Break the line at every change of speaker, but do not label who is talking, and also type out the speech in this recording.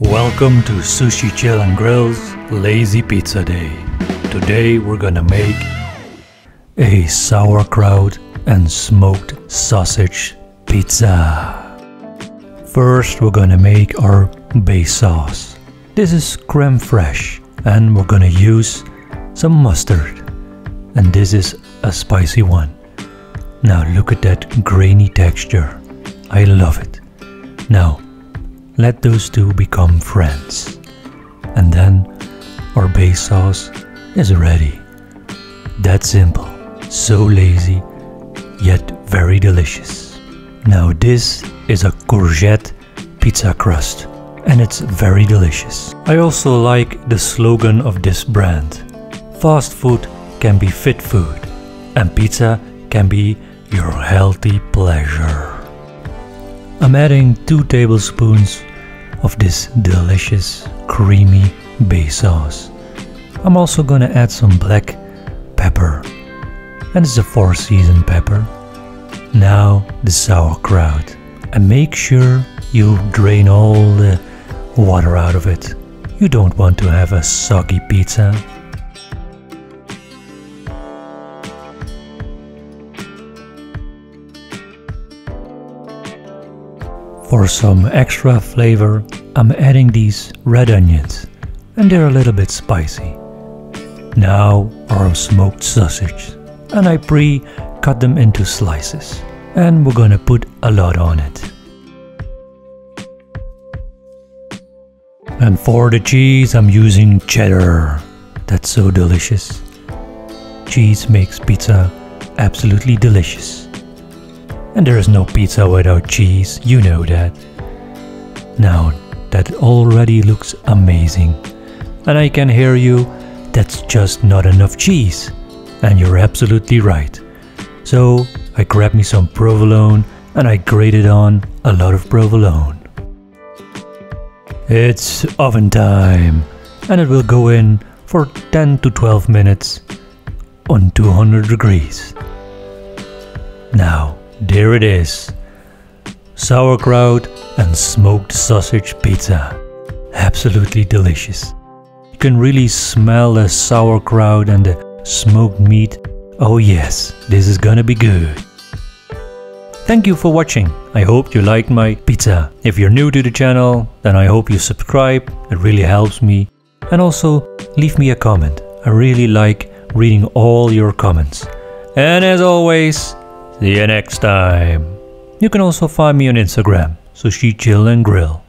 Welcome to Sushi Chill and Grill's Lazy Pizza Day. Today we're gonna make a sauerkraut and smoked sausage pizza. First we're gonna make our base sauce. This is creme fraiche and we're gonna use some mustard. And this is a spicy one. Now look at that grainy texture. I love it. Now let those two become friends. And then our base sauce is ready. That simple, so lazy, yet very delicious. Now this is a courgette pizza crust and it's very delicious. I also like the slogan of this brand. Fast food can be fit food and pizza can be your healthy pleasure. I'm adding 2 tablespoons of this delicious creamy base sauce. I'm also gonna add some black pepper, and it's a 4-season pepper. Now the sauerkraut, and make sure you drain all the water out of it. You don't want to have a soggy pizza. For some extra flavor, I'm adding these red onions, and they're a little bit spicy. Now our smoked sausage, and I pre-cut them into slices, and we're gonna put a lot on it. And for the cheese, I'm using cheddar. That's so delicious. Cheese makes pizza absolutely delicious. And there is no pizza without cheese, you know that. Now that already looks amazing. And I can hear you, that's just not enough cheese. And you're absolutely right. So I grabbed me some provolone and I grated on a lot of provolone. It's oven time. And it will go in for 10 to 12 minutes on 200 degrees. Now, there it is. Sauerkraut and smoked sausage pizza. Absolutely delicious. You can really smell the sauerkraut and the smoked meat. Oh yes, this is gonna be good. Thank you for watching. I hope you liked my pizza. If you're new to the channel, then I hope you subscribe. It really helps me. And also leave me a comment. I really like reading all your comments. And as always, see you next time. You can also find me on Instagram, Sushi Chill and Grill.